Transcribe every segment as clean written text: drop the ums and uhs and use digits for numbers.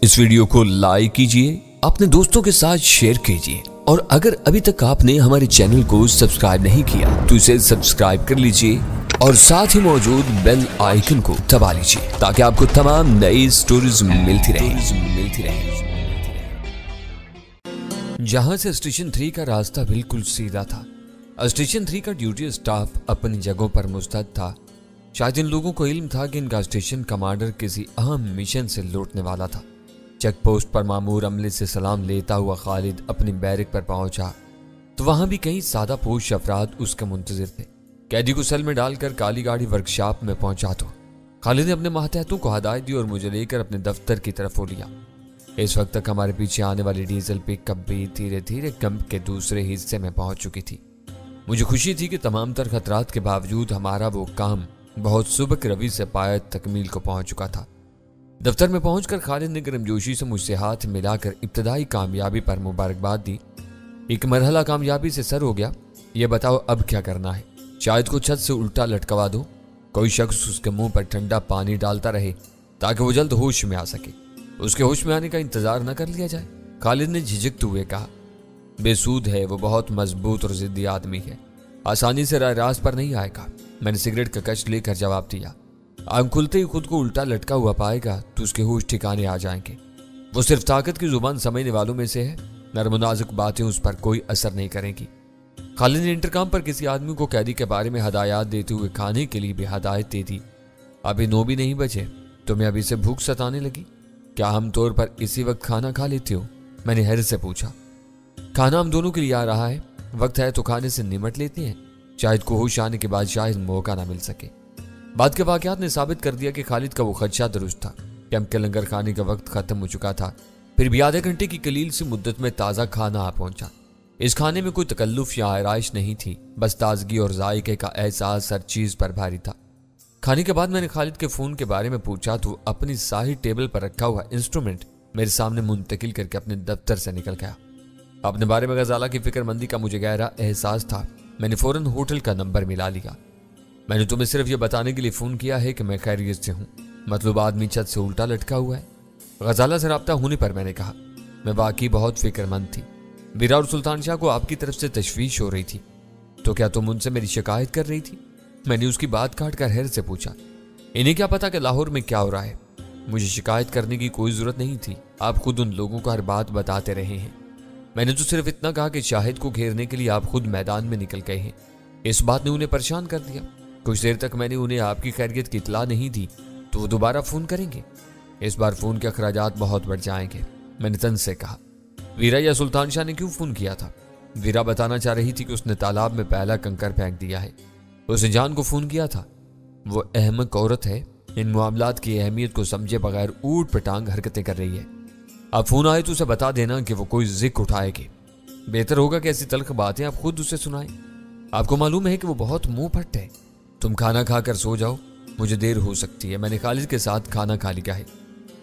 इस वीडियो को लाइक कीजिए, अपने दोस्तों के साथ शेयर कीजिए और अगर अभी तक आपने हमारे चैनल को सब्सक्राइब नहीं किया तो इसे सब्सक्राइब कर लीजिए और साथ ही मौजूद बेल आइकन को दबा लीजिए ताकि आपको तमाम नई स्टोरीज मिलती रहे। जहां से स्टेशन 3 का रास्ता बिल्कुल सीधा था। स्टेशन 3 का ड्यूटी स्टाफ अपनी जगहों पर मुस्तैद था। शायद इन लोगों को इल्म था कि इनका स्टेशन कमांडर किसी अहम मिशन से लौटने वाला था। चेक पोस्ट पर मामूर अमले से सलाम लेता हुआ खालिद अपनी बैरक पर पहुंचा तो वहां भी कई सादा पोश अफराद उसके मुंतजिर थे। कैदी को सेल में डालकर काली गाड़ी वर्कशॉप में पहुंचा तो खालिद ने अपने मातहतों को हदायत दी और मुझे लेकर अपने दफ्तर की तरफ हो लिया। इस वक्त तक हमारे पीछे आने वाली डीजल पिकअप भी धीरे धीरे कैंप के दूसरे हिस्से में पहुंच चुकी थी। मुझे खुशी थी कि तमाम तर खतरात के बावजूद हमारा वो काम बहुत सुबह रवि से पायत तकमील को पहुंच चुका था। दफ्तर में पहुंचकर खालिद ने गर्मजोशी से मुझसे हाथ मिलाकर इब्तदाई कामयाबी पर मुबारकबाद दी। एक मरहला कामयाबी से सर हो गया। ये बताओ अब क्या करना है? शायद को छत से उल्टा लटकवा दो, कोई शख्स उसके मुंह पर ठंडा पानी डालता रहे ताकि वो जल्द होश में आ सके। उसके होश में आने का इंतजार न कर लिया जाए। खालिद ने झिझकते हुए कहा, बेसूद है, वो बहुत मजबूत और जिद्दी आदमी है, आसानी से राज पर नहीं आएगा। मैंने सिगरेट का कश लेकर जवाब दिया। आंख खुलते ही खुद को उल्टा लटका हुआ पाएगा तो उसके होश ठिकाने आ जाएंगे। वो सिर्फ ताकत की जुबान समझने वालों में से है। नरम नाजुक बातें उस पर कोई असर नहीं करेंगी। खालिद ने इंटरकॉम पर किसी आदमी को कैदी के बारे में हदायत देते हुए खाने के लिए भी हदायत दे दी। अभी 9 भी नहीं बजे, तुम्हें अभी से भूख सताने लगी? क्या हम तौर पर इसी वक्त खाना खा लेते हो? मैंने हैरत से पूछा। खाना हम दोनों के लिए आ रहा है, वक्त है तो खाने से निमट लेते हैं। शायद को होश आने के बाद शायद मौका ना मिल सके। बाद के वाकयात ने साबित कर दिया कि खालिद का वो खदशा दुरुस्त था। कैंप के लंगर खाने का वक्त खत्म हो चुका था, फिर भी आधे घंटे की कलील सी मुद्दत में ताज़ा खाना आ पहुंचा। इस खाने में कोई तकल्लुफ या आराइश नहीं थी, बस ताजगी और जायके का एहसास हर चीज पर भारी था। खाने के बाद मैंने खालिद के फोन के बारे में पूछा तो अपनी साही टेबल पर रखा हुआ इंस्ट्रूमेंट मेरे सामने मुंतकिल करके अपने दफ्तर से निकल गया। अपने बारे में गजाला की फिक्रमंदी का मुझे गहरा एहसास था। मैंने फौरन होटल का नंबर मिला लिया। मैंने तुम्हें सिर्फ ये बताने के लिए फोन किया है कि मैं खैरियत से हूँ। मतलब आदमी छत से उल्टा लटका हुआ है। गजाला से राब्ता होने पर मैंने कहा, मैं वाकई बहुत फिक्रमंद थी। वीरा और सुल्तान शाह को आपकी तरफ से तशवीश हो रही थी, तो क्या तुम उनसे मेरी शिकायत कर रही थी? मैंने उसकी बात काट कर हैरत से पूछा, इन्हें क्या पता कि लाहौर में क्या हो रहा है? मुझे शिकायत करने की कोई जरूरत नहीं थी, आप खुद उन लोगों को हर बात बताते रहे हैं। मैंने तो सिर्फ इतना कहा कि शाहिद को घेरने के लिए आप खुद मैदान में निकल गए हैं। इस बात ने उन्हें परेशान कर दिया। कुछ देर तक मैंने उन्हें आपकी खैरियत की इतला नहीं दी तो वो दोबारा फोन करेंगे। इस बार फोन के अखराजात बहुत बढ़ जाएंगे। मैंने तंज से कहा, वीरा या सुल्तान शाह ने क्यों फोन किया था? वीरा बताना चाह रही थी कि उसने तालाब में पहला कंकर फेंक दिया है। उसने जान को फोन किया था। वो अहमक औरत है, इन मामलात की अहमियत को समझे बगैर ऊट पटांग हरकतें कर रही है। अब फोन आए तो उसे बता देना कि वो कोई जिक्र उठाएगी। बेहतर होगा कि ऐसी तल्ख बातें आप खुद उसे सुनाएं। आपको मालूम है कि वो बहुत मुंह फट है। तुम खाना खाकर सो जाओ, मुझे देर हो सकती है। मैंने खालिद के साथ खाना खा लिया है।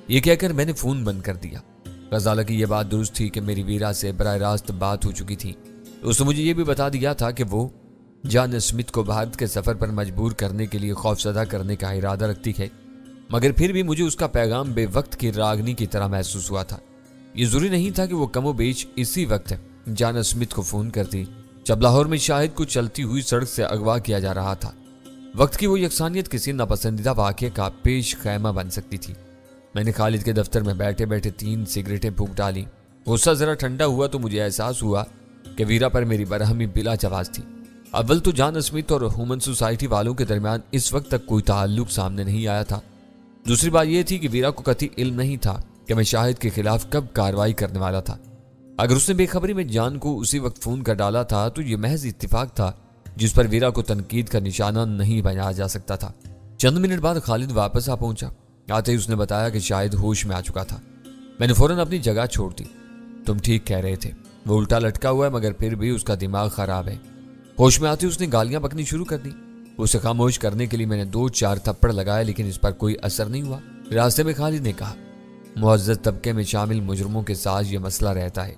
ये कहकर मैंने फोन बंद कर दिया। गजाला की यह बात दुरुस्त थी कि मेरी वीरा से बराह रास्त बात हो चुकी थी। उसने मुझे यह भी बता दिया था कि वो जान स्मिथ को भारत के सफर पर मजबूर करने के लिए खौफजदा करने का इरादा रखती है, मगर फिर भी मुझे उसका पैगाम बेवक्त की रागनी की तरह महसूस हुआ था। ये जरूरी नहीं था कि वो कमोबेश इसी वक्त जान स्मिथ को फोन करती जब लाहौर में शाहिद को चलती हुई सड़क से अगवा किया जा रहा था। वक्त की वो यकसानियत किसी नापसंदीदा वाक़े का पेश खैमा बन सकती थी। मैंने खालिद के दफ्तर में बैठे बैठे 3 सिगरेटें फूंक डाली। गुस्सा जरा ठंडा हुआ तो मुझे एहसास हुआ कि वीरा पर मेरी बरहमी बिला जवाज थी। अव्वल तो जान स्मिथ और ह्यूमन सोसाइटी वालों के दरमियान इस वक्त तक कोई ताल्लुक सामने नहीं आया था। दूसरी बात यह थी कि वीरा को कतई इल्म नहीं था कि मैं शाहिद के खिलाफ कब कार्रवाई करने वाला था। अगर उसने बेखबरी में जान को उसी वक्त फोन कर डाला था तो यह महज इत्तेफाक था जिस पर वीरा को तनकीद का निशाना नहीं बनाया जा सकता था। चंद मिनट बाद खालिद वापस आ पहुंचा। आते ही उसने बताया कि शाहिद होश में आ चुका था। मैंने फौरन अपनी जगह छोड़ दी। तुम ठीक कह रहे थे, वो उल्टा लटका हुआ है मगर फिर भी उसका दिमाग खराब है। होश में आते ही उसने गालियां बकनी शुरू कर दी। उसे खामोश करने के लिए मैंने 2-4 थप्पड़ लगाए लेकिन इस पर कोई असर नहीं हुआ। रास्ते में खालिद ने कहा, मुअज़्ज़ज़ तबके में शामिल मुजरमों के साथ ये मसला रहता है।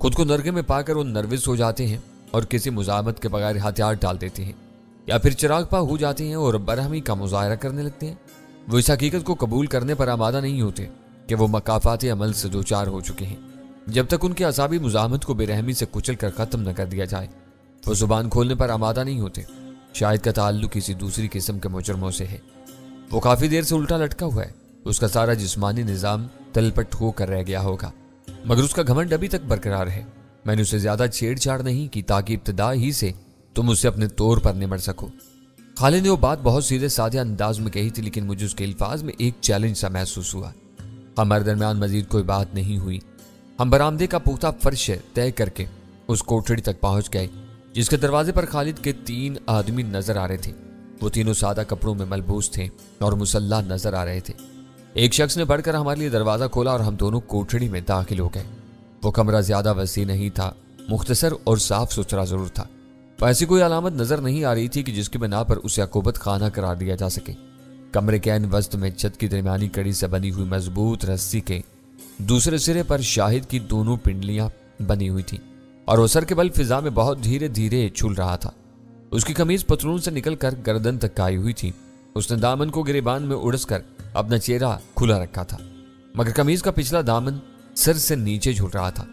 खुद को नरगे में पाकर वो नर्वस हो जाते हैं और किसी मुजामत के बगैर हथियार डाल देते हैं या फिर चिराग पा हो जाते हैं और बरहमी का मुजाहरा करने लगते हैं। वो इस हकीकत को कबूल करने पर आमादा नहीं होते کہ وہ مکافات عمل سے دوچار ہو چکے ہیں۔ جب تک ان کے اعصابی مزاحمت کو بے رحمی سے کچل کر ختم نہ کر دیا جائے وہ زبان کھولنے پر آمادہ نہیں ہوتے۔ شاہد کا تعلق کسی دوسری قسم کے مجرموں سے ہے۔ وہ کافی دیر سے الٹا لٹکا ہوا ہے، اس کا سارا جسمانی نظام تلپٹ ہو کر رہ گیا ہوگا، مگر اس کا گھمنڈ ابھی تک برقرار ہے۔ میں نے اسے زیادہ چھیڑ چھاڑ نہیں کی تاکہ ابتدا ہی سے تم اسے اپنے طور پر نمٹ سکو۔ خالد نے وہ بات بہت سیدھے سادے انداز میں کہی تھی، لیکن مجھے اس کے الفاظ میں ایک چیلنج سا محسوس ہوا۔ ہمارے درمیان مزید کوئی بات نہیں ہوئی۔ ہم برآمدے کا پختہ فرش طے کر کے اس کوٹڑی تک پہنچ گئے جس کے دروازے پر خالد کے 3 آدمی نظر آ رہے تھے۔ وہ تینوں سادہ کپڑوں میں ملبوس تھے اور مسلح نظر آ رہے تھے۔ ایک شخص نے بڑھ کر ہمارے لیے دروازہ کھولا اور ہم دونوں کوٹڑی میں داخل ہو گئے۔ وہ کمرہ زیادہ وسیع نہیں تھا، مختصر اور صاف ستھرا ضرور تھا۔ ایسی کوئی علامت نظر نہیں آ رہی تھی کہ جس کی بنا پر اسے عقوبت خانہ قرار دیا جا سکے۔ کمرے کے عین وسط میں چھت کی درمیانی کڑی سے بنی ہوئی مضبوط رسی کے دوسرے سرے پر شاہد کی دونوں پنڈلیاں بنی ہوئی تھیں اور وہ سر کے بل فضا میں بہت دھیرے دھیرے چھول رہا تھا۔ اس کی قمیض پتلون سے نکل کر گردن تک آئی ہوئی تھی۔ اس نے دامن کو گریبان میں اڑس کر اپنا چہرہ کھلا رکھا تھا، مگر قمیض کا پچھلا دامن سر سے نیچے جھول رہا تھا۔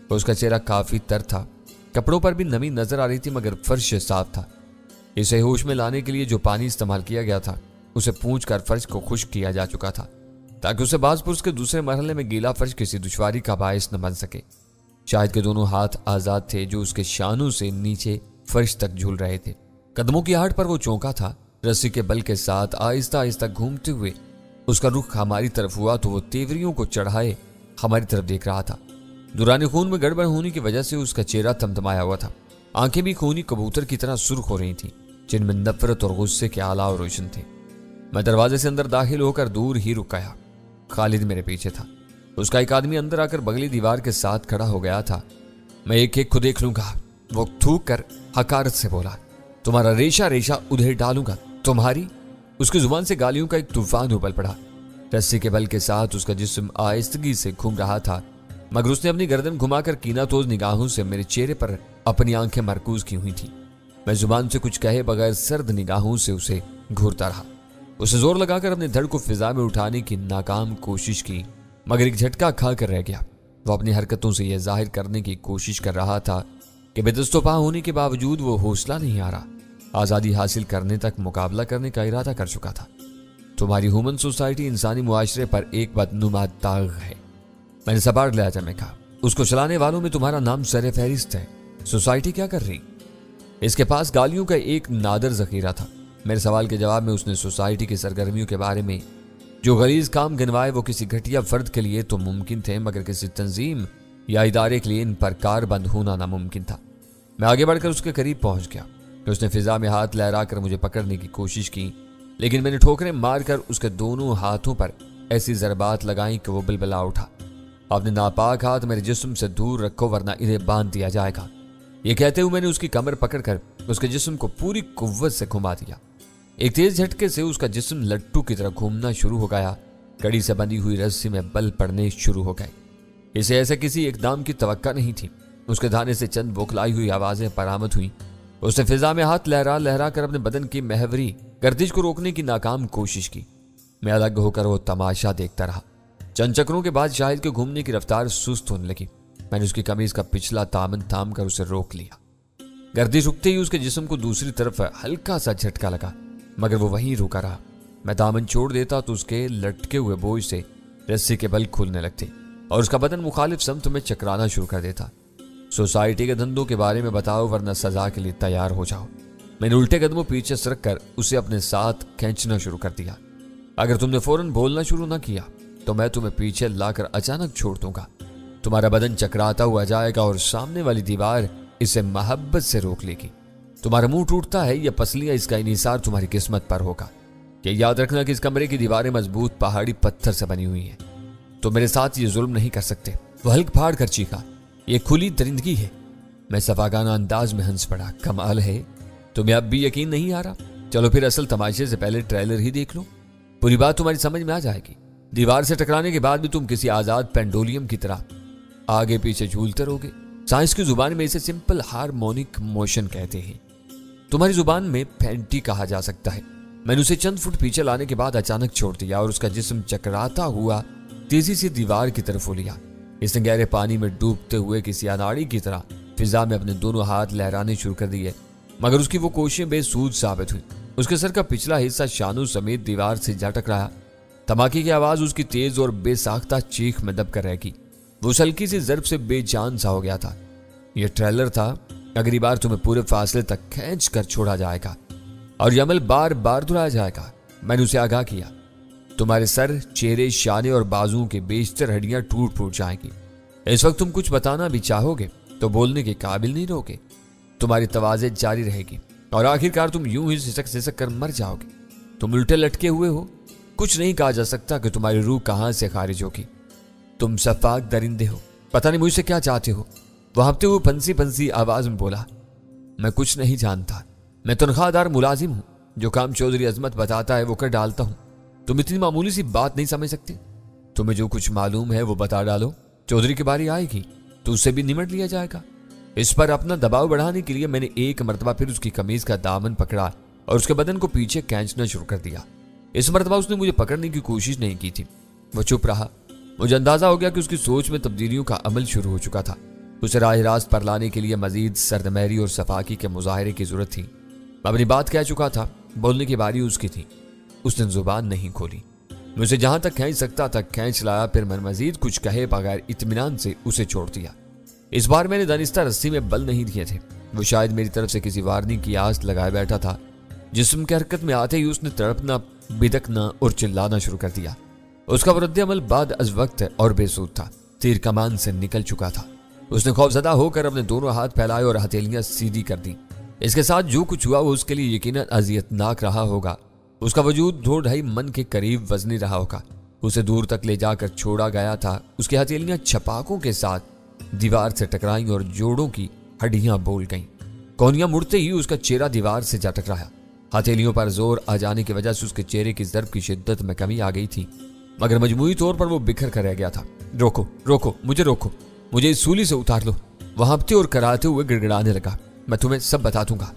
اس کا چہرہ کافی تر تھا، کپڑوں پر بھی نمی نظر آ رہی تھی مگر فرش صاف تھا۔ اسے ہوش میں لانے کے لیے جو پانی استعمال کیا گیا تھا اسے پونچھ کر فرش کو خشک کیا جا چکا تھا تاکہ اسے باز پرس کے دوسرے مرحلے میں گیلا فرش کسی دشواری کا باعث نہ بن سکے۔ شاہد کے دونوں ہاتھ آزاد تھے جو اس کے شانوں سے نیچے فرش تک جھول رہے تھے۔ قدموں کی آہٹ پر وہ چونکا تھا۔ رسی کے بل کے ساتھ آہستہ آہستہ گھومتے ہوئے اس کا رخ ہماری طرف ہوا تو وہ تیوریوں کو چڑھائے ہماری طرف دیکھ رہا تھا۔ دوران خون میں گڑبڑ ہونے کی وجہ سے اس کا چہرہ تمتمایا ہوا تھا، آنکھیں بھی خونی کبوتر کی طرح سرخ ہو رہی تھیں جن میں نفرت اور غصے کے اعلیٰ اور روشن تھے۔ میں دروازے سے اندر داخل ہو کر دور ہی رک گیا۔ خالد میرے پیچھے تھا۔ اس کا ایک آدمی اندر آ کر بغلی دیوار کے ساتھ کھڑا ہو گیا تھا۔ میں ایک ایک کو دیکھ لوں گا، وہ تھوک کر حقارت سے بولا۔ تمہارا ریشہ ریشہ ادھر ڈالوں گا، تمہاری۔ اس کی زبان سے گالیوں کا ایک طوفان ابل پڑا۔ رسی کے بل کے ساتھ اس کا جسم آہستگی سے گھوم رہا تھا مگر اس نے اپنی گردن گھما کر کینہ توز نگاہوں سے میرے چہرے پر اپنی آنکھیں مرکوز کی ہوئی تھیں۔ میں زبان سے کچھ کہے بغیر سرد نگاہوں سے اسے گھورتا رہا۔ اسے زور لگا کر اپنے دھڑ کو فضا میں اٹھانے کی ناکام کوشش کی مگر ایک جھٹکا کھا کر رہ گیا۔ وہ اپنی حرکتوں سے یہ ظاہر کرنے کی کوشش کر رہا تھا کہ بے دست و پا ہونے کے باوجود وہ حوصلہ نہیں آ رہا، آزادی حاصل کرنے تک مقابلہ کرنے کا ارادہ کر چکا تھا۔ تمہاری ہیومن سوسائٹی انسانی معاشرے پر ایک بدنما داغ ہے، میں نے سباڑ لہجہ میں کہا۔ اس کو چلانے والوں میں تمہارا نام سر فہرست ہے۔ سوسائٹی کیا کر رہی؟ اس کے پاس گالیوں کا ایک نادر ذخیرہ تھا۔ میرے سوال کے جواب میں اس نے سوسائٹی کی سرگرمیوں کے بارے میں جو غلیظ کام گنوائے وہ کسی گھٹیا فرد کے لیے تو ممکن تھے مگر کسی تنظیم یا ادارے کے لیے ان پر کار بند ہونا ناممکن تھا۔ میں آگے بڑھ کر اس کے قریب پہنچ گیا۔ اس نے فضا میں ہاتھ لہرا کر مجھے پکڑنے کی کوشش کی لیکن میں نے ٹھوکریں مار کر اس کے دونوں ہاتھوں پر ایسی ضربات لگائیں کہ وہ بلبلا اٹھا۔ اپنے ناپاک ہاتھ میرے جسم سے دور رکھو ورنہ انہیں باندھ دیا جائے گا۔ یہ کہتے ہوئے میں نے اس کی کمر پکڑ کر اس کے جسم کو پوری قوت سے گھما دیا۔ ایک تیز جھٹکے سے اس کا جسم لٹو کی طرح گھومنا شروع ہو گیا۔ کڑی سے بندھی ہوئی رسی میں بل پڑنے شروع ہو گئے۔ اسے ایسے کسی اقدام کی توقع نہیں تھی۔ اس کے دھانے سے چند بوکھلائی ہوئی آوازیں برآمد ہوئیں۔ اس نے فضا میں ہاتھ لہرا لہرا کر اپنے بدن کی محوری گردش کو روکنے کی ناکام کوشش کی۔ میں الگ ہو کر وہ تماشا دیکھتا رہا۔ چند چکروں کے بعد شاہد کے گھومنے کی رفتار سست ہونے لگی۔ میں نے اس کی قمیض کا پچھلا دامن تھام کر اسے روک لیا۔ گردش رکتے ہی اس کے جسم کو دوسری طرف ہلکا سا جھٹکا لگا مگر وہ وہیں رکا رہا۔ میں دامن چھوڑ دیتا تو اس کے لٹکے ہوئے بوجھ سے رسی کے بل کھلنے لگتے اور اس کا بدن مخالف سمت میں چکرانا شروع کر دیتا۔ سوسائٹی کے دھندوں کے بارے میں بتاؤ ورنہ سزا کے لیے تیار ہو جاؤ۔ میں نے الٹے قدموں پیچھے سرک کر اسے اپنے ساتھ کھینچنا شروع کر دیا۔ اگر تم نے فوراً بولنا شروع نہ کیا تو میں تمہیں پیچھے لا کر اچانک چھوڑ دوں گا۔ تمہارا بدن چکراتا ہوا جائے گا اور سامنے والی دیوار اسے محبت سے روک لے گی۔ تمہارا منہ ٹوٹتا ہے یا پسلیاں اس کا انحصار تمہاری قسمت پر ہوگا۔ یہ یاد رکھنا کہ اس کمرے کی دیواریں مضبوط پہاڑی پتھر سے بنی ہوئی ہیں۔ تو میرے ساتھ یہ ظلم نہیں کر سکتے۔ وہ ہلک پھاڑ کر چیخا، یہ کھلی درندگی ہے۔ میں صفاگانہ انداز میں ہنس پڑا، کمال ہے، تمہیں اب بھی یقین نہیں آ رہا؟ چلو پھر اصل تماشے سے پہلے ٹریلر ہی دیکھ لو، پوری بات تمہاری سمجھ میں آ جائے گی۔ دیوار سے ٹکرانے کے بعد بھی تم کسی آزاد پینڈولیم کی طرح آگے پیچھے جھولتے رہو گے۔ سائنس کی زبان میں اسے سمپل ہارمونک موشن کہتے ہیں، تمہاری زبان میں پینٹی کہا جا سکتا ہے۔ میں نے اسے چند فٹ پیچھے لانے کے بعد اچانک چھوڑ دیا اور اس کا جسم چکراتا ہوا तेजी से दीवार की तरफ हो लिया। इसने गहरे पानी में डूबते हुए किसी अनाड़ी की तरह फिजा में अपने दोनों हाथ लहराने शुरू कर दिए, मगर उसकी वो कोशिशें बेसूद साबित हुई। उसके सर का पिछला हिस्सा शानों समेत दीवार से जा टकराया। धमाके की आवाज उसकी तेज और बेसाख्ता चीख में दब कर रह गई। वो उस हल्की सी ज़र्ब से बेजान सा हो गया था। यह ट्रेलर था, अगली बार तुम्हें पूरे फासले तक खींच कर छोड़ा जाएगा और यह अमल बार बार दोहराया जाएगा। मैंने उसे आगाह किया, तुम्हारे सर, चेहरे, शाने और बाजुओं के बेशतर हड्डियां टूट फूट जाएंगी। इस वक्त तुम कुछ बताना भी चाहोगे तो बोलने के काबिल नहीं रहोगे। तुम्हारी तवाज़े जारी रहेगी और आखिरकार तुम यूं ही सिसक सिसक कर मर जाओगे। तुम उल्टे लटके हुए हो, कुछ नहीं कहा जा सकता कि तुम्हारी रूह कहां से खारिज होगी। तुम सफाक दरिंदे हो, पता नहीं मुझसे क्या चाहते हो। वह हंसते हुए फंसी फंसी आवाज में बोला, मैं कुछ नहीं जानता। मैं तनख्वाहदार मुलाजिम हूं, जो काम चौधरी अजमत बताता है वो कर डालता हूं। तुम इतनी मामूली सी बात नहीं समझ सकते। तुम्हें जो कुछ मालूम है वो बता डालो। चौधरी की बारी आएगी तो उससे भी निमट लिया जाएगा। इस पर अपना दबाव बढ़ाने के लिए मैंने एक मर्तबा फिर उसकी कमीज का दामन पकड़ा और उसके बदन को पीछे खींचना शुरू कर दिया। इस मर्तबा उसने मुझे पकड़ने की कोशिश नहीं की थी। वो चुप रहा। मुझे अंदाजा हो गया कि उसकी सोच में तब्दीलियों का अमल शुरू हो चुका था। उसे राह रास्त पर लाने के लिए मजीद सरदमहरी और सफाकी के मुजाहरे की जरूरत थी। मैं अपनी बात कह चुका था, बोलने की बारी उसकी थी। उसने जुबान नहीं खोली। मैं उसे जहां तक खींच सकता था खींच लाया, फिर मैं मजीद कुछ कहे बगैर इत्मीनान से उसे छोड़ दिया। इस बार मैंने दानिस्ता रस्सी में बल नहीं दिए थे। वो शायद मेरी तरफ से किसी वार्निंग की आस लगाए बैठा था। जिस्म की हरकत में आते ही उसने तड़पना, बिदकना और चिल्लाना शुरू कर दिया। उसका रद्द-ए-अमल बाद अज वक्त और बेसूद था। तीर कमान से निकल चुका था। उसने खौफजदा होकर अपने दोनों हाथ फैलाए और हथेलियां सीधी कर दी। इसके साथ जो कुछ हुआ वो उसके लिए यकीनन अजियतनाक रहा होगा। उसका वजूद 2-2.5 मन के करीब वजनी रहा होगा। उसे दूर तक ले जाकर छोड़ा गया था। उसकी हथेलियां छपाकों के साथ दीवार से टकराई और जोड़ों की हड्डियां बोल गईं। कोहनियां मुड़ते ही उसका चेहरा दीवार से जा टकराया। हथेलियों पर जोर आ जाने की वजह से उसके चेहरे की ज़र्ब की शिद्दत में कमी आ गई थी, मगर मजमूई तौर पर वो बिखर कर रह गया था। रोको, रोको, मुझे रोको, मुझे इस सूली से उतार लो। वह हंपते और कराते हुए गिड़गिड़ाने लगा। मैं तुम्हें सब बता दूंगा।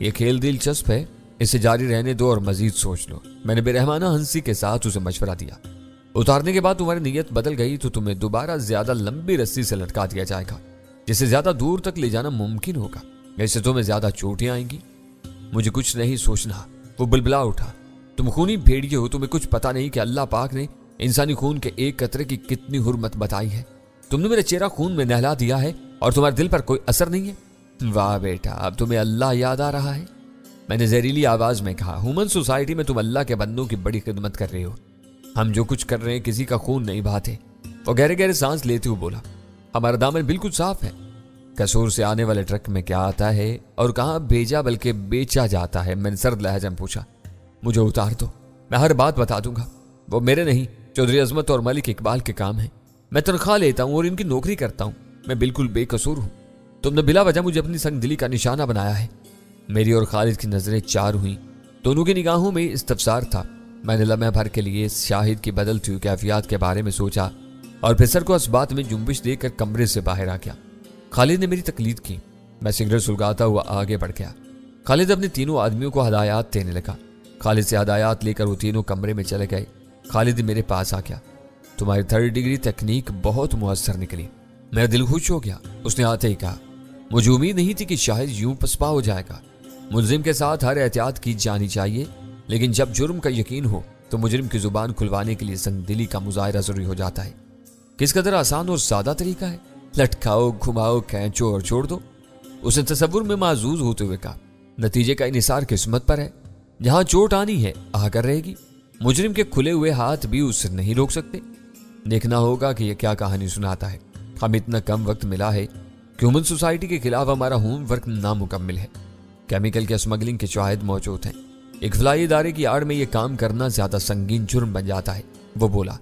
ये खेल दिलचस्प है, इसे जारी रहने दो और मजीद सोच लो। मैंने बेरहमाना हंसी के साथ उसे मशवरा दिया। उतारने के बाद तुम्हारी नीयत बदल गई तो तुम्हें दोबारा ज्यादा लंबी रस्सी से लटका दिया जाएगा, जिसे ज्यादा दूर तक ले जाना मुमकिन होगा। इससे तुम्हें ज्यादा चोटें आएंगी। मुझे कुछ नहीं सोचना। वो बुलबुला उठा। तुम खूनी भेड़िए हो, तुम्हें कुछ पता नहीं कि अल्लाह पाक ने इंसानी खून के एक कतरे की कितनी हुर्मत बताई है। तुमने मेरा चेहरा खून में नहला दिया है और तुम्हारे दिल पर कोई असर नहीं है। वाह बेटा, अब तुम्हें अल्लाह याद आ रहा है। मैंने जहरीली आवाज में कहा, ह्यूमन सोसाइटी में तुम अल्लाह के बंदों की बड़ी खिदमत कर रहे हो। हम जो कुछ कर रहे हैं किसी का खून नहीं बहाते। वो गहरे गहरे सांस लेते हुए बोला, हमारा दामन बिल्कुल साफ है। कसूर से आने वाले ट्रक में क्या आता है और कहां भेजा बल्कि बेचा जाता है? मैंने सर्द लहजा में पूछा। मुझे उतार दो, मैं हर बात बता दूंगा। वो मेरे नहीं, चौधरी अजमत और मलिक इकबाल के काम है। मैं तनख्वाह लेता हूं और इनकी नौकरी करता हूं। मैं बिल्कुल बेकसूर हूं। तुमने बिला वजह मुझे अपनी संग दिली का निशाना बनाया है। मेरी और खालिद की नजरें चार हुई। दोनों की निगाहों में इस्तफसार था। मैंने लम्हे भर के लिए शाहिद की बदलती हुई कैफियत के बारे में सोचा और फिर सर को इस बात में जुम्बिश देकर कमरे से बाहर आ गया। खालिद ने मेरी तकलीद की। मैं सिगरेट सुलगाता हुआ आगे बढ़ गया। खालिद अपने तीनों आदमियों को हदायत देने लगा। खालिद से हदायत लेकर वो तीनों कमरे में चले गए। खालिद मेरे पास आ गया। तुम्हारी 3rd डिग्री तकनीक बहुत मुअस्सर निकली। मेरा दिल खुश हो गया। उसने आते ही कहा, मुझे उम्मीद नहीं थी कि शायद यूं पसपा हो जाएगा। मुलजिम के साथ हर एहतियात की जानी चाहिए, लेकिन जब जुर्म का यकीन हो तो मुजरिम की जुबान खुलवाने के लिए संगदिली का मुजाहिरा जरूरी हो जाता है। किस कदर आसान और सादा तरीका है। लटकाओ, घुमाओ, खींचो और छोड़ दो। उसने तसव्वुर में माजूज होते हुए कहा, नतीजे का इन्हिसार किस्मत पर है। जहां चोट आनी है आकर रहेगी। मुजरिम के खुले हुए हाथ भी उससे नहीं रोक सकते। देखना होगा कि यह क्या कहानी सुनाता है। हमें इतना कम वक्त मिला है कि ह्यूमन सोसाइटी के खिलाफ हमारा होमवर्क नामुकम्मिल है। केमिकल के स्मगलिंग के शाहिद मौजूद हैं। एक फलाई इदारे की आड़ में यह काम करना ज्यादा संगीन जुर्म बन जाता है। वो बोला।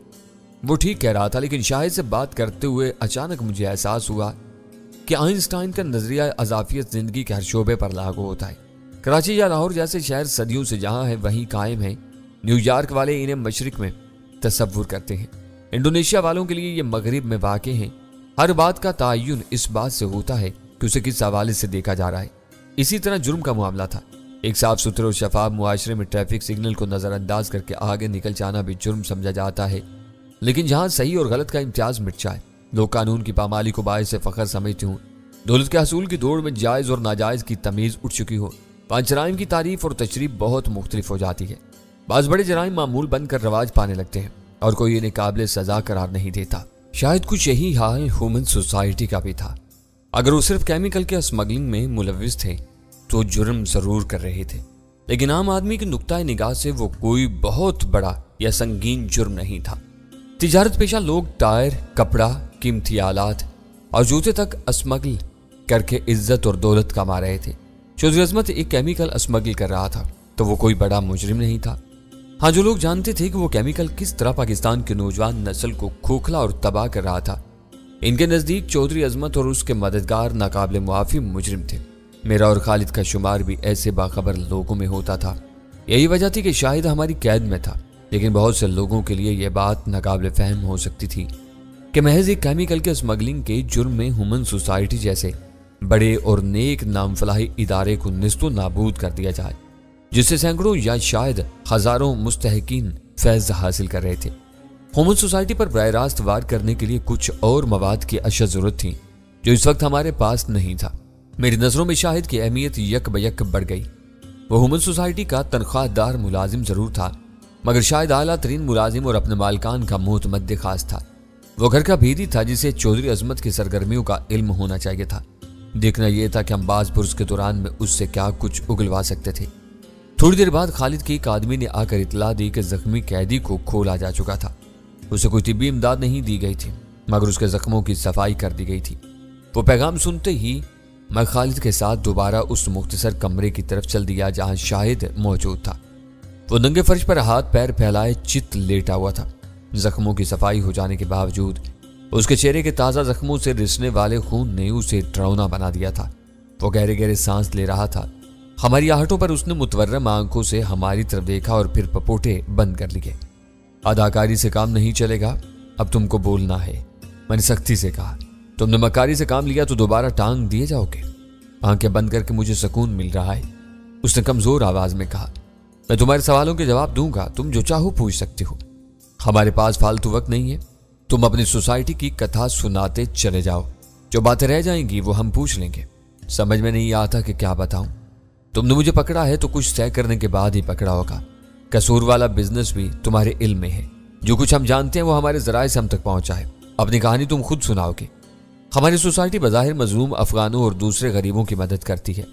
वो ठीक कह रहा था, लेकिन शाहिद से बात करते हुए अचानक मुझे एहसास हुआ कि आइंस्टाइन का नजरिया अजाफियत जिंदगी के हर शोबे पर लागू होता है। कराची या लाहौर जैसे शहर सदियों से जहां है वहीं कायम है। न्यूयॉर्क वाले इन्हें मशरिक में तसव्वुर करते हैं। इंडोनेशिया वालों के लिए ये मगरिब में वाक़ हैं। हर बात का तयन इस बात से होता है कि उसे किस हवाले से देखा जा रहा है। इसी तरह जुर्म का मामला था। एक साफ सुथरे और शफाफ मुआशरे में ट्रैफिक सिग्नल को नजरअंदाज करके आगे निकल जाना भी जुर्म समझा जाता है, لیکن جہاں صحیح اور غلط کا امتیاز مٹ جائے، لوگ قانون کی پامالی کو باعث فخر سمجھتے ہوں، دولت کے حصول کی دوڑ میں جائز اور ناجائز کی تمیز اٹھ چکی ہو، وہاں جرائم کی تعریف اور تشریح بہت مختلف ہو جاتی ہے۔ بعض بڑے جرائم معمول بن کر رواج پانے لگتے ہیں اور کوئی انہیں قابل سزا قرار نہیں دیتا۔ شاید کچھ یہی حال ہیومن سوسائٹی کا بھی تھا۔ اگر وہ صرف کیمیکل کے اسمگلنگ میں ملوث تھے تو جرم ضرور کر رہے تھے، لیکن عام آدمی کی نقطہ نگاہ سے وہ کوئی بہت بڑا یا سنگین جرم نہیں تھا۔ تجارت پیشہ لوگ ٹائر، کپڑا، قیمتی آلات اور جوتے تک اسمگل کر کے عزت اور دولت کما رہے تھے۔ چودھری عظمت ایک کیمیکل اسمگل کر رہا تھا تو وہ کوئی بڑا مجرم نہیں تھا۔ ہاں، جو لوگ جانتے تھے کہ وہ کیمیکل کس طرح پاکستان کے نوجوان نسل کو کھوکھلا اور تباہ کر رہا تھا، ان کے نزدیک چودھری عظمت اور اس کے مددگار ناقابل معافی مجرم تھے۔ میرا اور خالد کا شمار بھی ایسے باخبر لوگوں میں ہوتا تھا۔ یہی وجہ تھی کہ شاید ہماری قید میں تھا، لیکن بہت سے لوگوں کے لیے یہ بات ناقابل فہم ہو سکتی تھی کہ محض ایک کیمیکل کے اسمگلنگ کے جرم میں ہیومن سوسائٹی جیسے بڑے اور نیک نام فلاحی ادارے کو نیست و نابود کر دیا جائے، جس سے سینکڑوں یا شاید ہزاروں مستحقین فیض حاصل کر رہے تھے۔ ہیومن سوسائٹی پر براہ راست وار کرنے کے لیے کچھ اور مواد کی اشد ضرورت تھی جو اس وقت ہمارے پاس نہیں تھا۔ میری نظروں میں شاہد کی اہمیت یک بیک بڑھ گئی۔ وہ ہیومن سوسائٹی کا تنخواہ دار ملازم ضرور تھا، مگر شاید اعلیٰ ترین ملازم اور اپنے مالکان کا معتمد خاص تھا۔ وہ گھر کا بھیدی تھا جسے چودھری عظمت کی سرگرمیوں کا علم ہونا چاہیے تھا۔ دیکھنا یہ تھا کہ ہم باز پرس کے دوران میں اس سے کیا کچھ اگلوا سکتے تھے۔ تھوڑی دیر بعد خالد کی ایک آدمی نے آ کر اطلاع دی کہ زخمی قیدی کو کھولا جا چکا تھا۔ اسے کوئی طبی امداد نہیں دی گئی تھی، مگر اس کے زخموں کی صفائی کر دی گئی تھی۔ وہ پیغام سنتے ہی میں خالد کے ساتھ دوبارہ اس مختصر کمرے کی طرف چل دیا جہاں شاہد موجود تھا۔ وہ ننگے فرش پر ہاتھ پیر پھیلائے چت لیٹا ہوا تھا۔ زخموں کی صفائی ہو جانے کے باوجود اس کے چہرے کے تازہ زخموں سے رسنے والے خون نے اسے ڈراؤنا بنا دیا تھا۔ وہ گہرے گہرے سانس لے رہا تھا۔ ہماری آہٹوں پر اس نے متورم آنکھوں سے ہماری طرف دیکھا اور پھر پپوٹے بند کر لیے۔ اداکاری سے کام نہیں چلے گا، اب تم کو بولنا ہے، میں نے سختی سے کہا۔ تم نے مکاری سے کام لیا تو دوبارہ ٹانگ دیے جاؤ گے؟ آنکھیں بند کر کے مجھے سکون مل رہا ہے، اس نے کمزور آواز میں کہا۔ میں تمہارے سوالوں کے جواب دوں گا، تم جو چاہو پوچھ سکتے ہو۔ ہمارے پاس فالتو وقت نہیں ہے، تم اپنی سوسائٹی کی کتھا سناتے چلے جاؤ، جو باتیں رہ جائیں گی وہ ہم پوچھ لیں گے۔ سمجھ میں نہیں آتا کہ کیا بتاؤں۔ تم نے مجھے پکڑا ہے تو کچھ طے کرنے کے بعد ہی پکڑا ہوگا۔ قصور والا بزنس بھی تمہارے علم میں ہے، جو کچھ ہم جانتے ہیں وہ ہمارے ذرائع سے ہم تک پہنچا ہے۔ اپنی کہانی تم خود سناؤ گے۔ ہماری سوسائٹی بظاہر مظلوم افغانوں اور دوسرے غریبوں کی مدد کرتی ہے،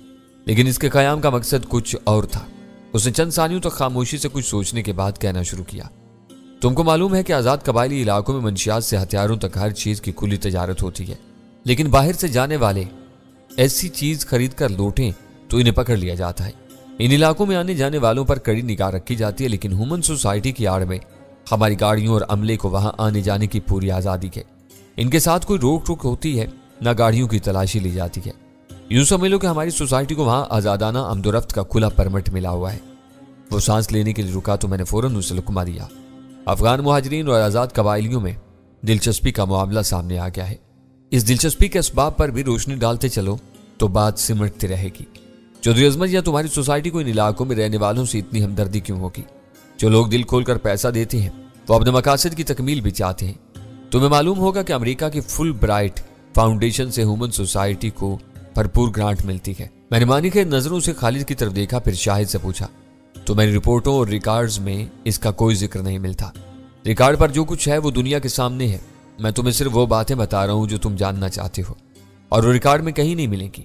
لیکن اس کے قیام کا مقصد کچھ اور تھا۔ اس نے چند ثانیوں تک خاموشی سے کچھ سوچنے کے بعد کہنا شروع کیا۔ تم کو معلوم ہے کہ آزاد قبائلی علاقوں میں منشیات سے ہتھیاروں تک ہر چیز کی کھلی تجارت ہوتی ہے، لیکن باہر سے جانے والے ایسی چیز خرید کر لوٹیں تو انہیں پکڑ لیا جاتا ہے۔ ان علاقوں میں آنے جانے والوں پر کڑی نگاہ رکھی جاتی ہے، لیکن ہیومن سوسائٹی کی آڑ میں ہماری گاڑیوں اور عملے کو وہاں آنے جانے کی پوری آزادی ہے۔ ان کے ساتھ کوئی روک ٹوک ہوتی ہے نہ گاڑیوں کی تلاشی لی جاتی ہے۔ یوں سمجھ لو کہ ہماری سوسائٹی کو وہاں آزادانہ آمد و رفت کا کھلا پرمٹ ملا ہوا ہے۔ وہ سانس لینے کے لیے رکا تو میں نے فوراً اسے لقمہ دیا۔ افغان مہاجرین اور آزاد قبائلیوں میں دلچسپی کا معاملہ سامنے آ گیا ہے۔ اس دلچسپی کے اسباب پر بھی روشنی ڈالتے چلو تو بات سمٹتی رہے گی۔ چودھری عظمت یا تمہاری سوسائٹی کو ان علاقوں میں رہنے والوں سے اتنی ہمدردی کیوں ہوگی؟ جو لوگ دل کھول کر پیسہ دیتے ہیں وہ اپنے مقاصد کی تکمیل بھی چاہتے ہیں۔ تمہیں معلوم ہوگا کہ امریکہ کی فل برائٹ فاؤنڈیشن سے ہیومن سوسائٹی کو بھرپور گرانٹ ملتی ہے۔ میں نے مانی کے نظروں سے خالد کی طرف دیکھا، پھر شاہد سے پوچھا تو میری رپورٹوں اور ریکارڈز میں اس کا کوئی ذکر نہیں ملتا۔ ریکارڈ پر جو کچھ ہے وہ دنیا کے سامنے ہے، میں تمہیں صرف وہ باتیں بتا رہا ہوں جو تم جاننا چاہتے ہو، اور وہ ریکارڈ میں کہیں نہیں ملیں گی۔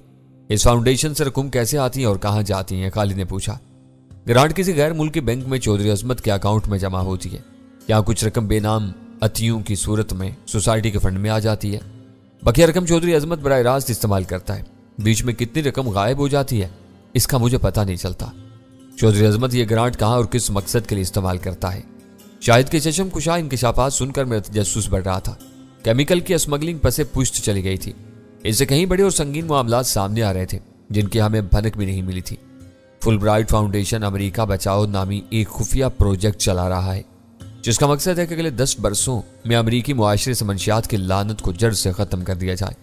اس فاؤنڈیشن سے رقم کیسے آتی ہیں اور کہاں جاتی ہیں؟ خالد نے پوچھا۔ گرانٹ کسی غیر ملکی بینک میں چودھری عظمت کے اکاؤنٹ میں جمع ہوتی ہے، یہاں کچھ رقم بے نام عطیوں کی صورت میں سوسائٹی کے فنڈ میں آ جاتی ہے، بقیہ رقم چودھری عظمت براہ راست استعمال کرتا ہے۔ بیچ میں کتنی رقم غائب ہو جاتی ہے اس کا مجھے پتہ نہیں چلتا۔ چودھری عظمت یہ گرانٹ کہاں اور کس مقصد کے لیے استعمال کرتا ہے؟ شاہد کے چشم کشا انکشافات سن کر میرا تجسس بڑھ رہا تھا۔ کیمیکل کی اسمگلنگ پسے پشت چلی گئی تھی، اس سے کہیں بڑے اور سنگین معاملات سامنے آ رہے تھے جن کی ہمیں بھنک بھی نہیں ملی تھی۔ فل برائٹ فاؤنڈیشن امریکہ بچاؤ نامی ایک خفیہ پروجیکٹ چلا رہا ہے جس کا مقصد ہے کہ اگلے 10 برسوں میں امریکی معاشرے سے منشیات کی لعنت کو جڑ سے ختم کر دیا جائے۔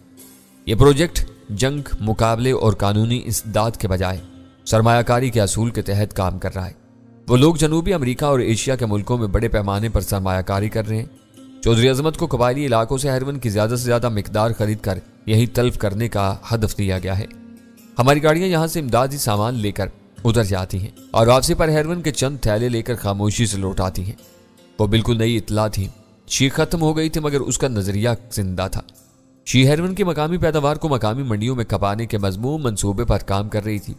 یہ پروجیکٹ جنگ، مقابلے اور قانونی اسداد کے بجائے سرمایہ کاری کے اصول کے تحت کام کر رہا ہے۔ وہ لوگ جنوبی امریکہ اور ایشیا کے ملکوں میں بڑے پیمانے پر سرمایہ کاری کر رہے ہیں، चौधरी अजमत को कबायली इलाकों से हेरोइन की ज्यादा से ज्यादा मिकदार खरीद कर यही तल्फ करने का हदफ दिया गया है। हमारी गाड़ियां यहां से इमदादी सामान लेकर उधर जाती हैं और वापसी पर हेरोइन के चंद थैले लेकर खामोशी से लौट आती हैं। वो बिल्कुल नई इत्तला थी। शी खत्म हो गई थी मगर उसका नजरिया जिंदा था। शी हेरोइन की मकामी पैदावार को मकामी मंडियों में खपाने के मजमूम मंसूबे पर काम कर रही थी।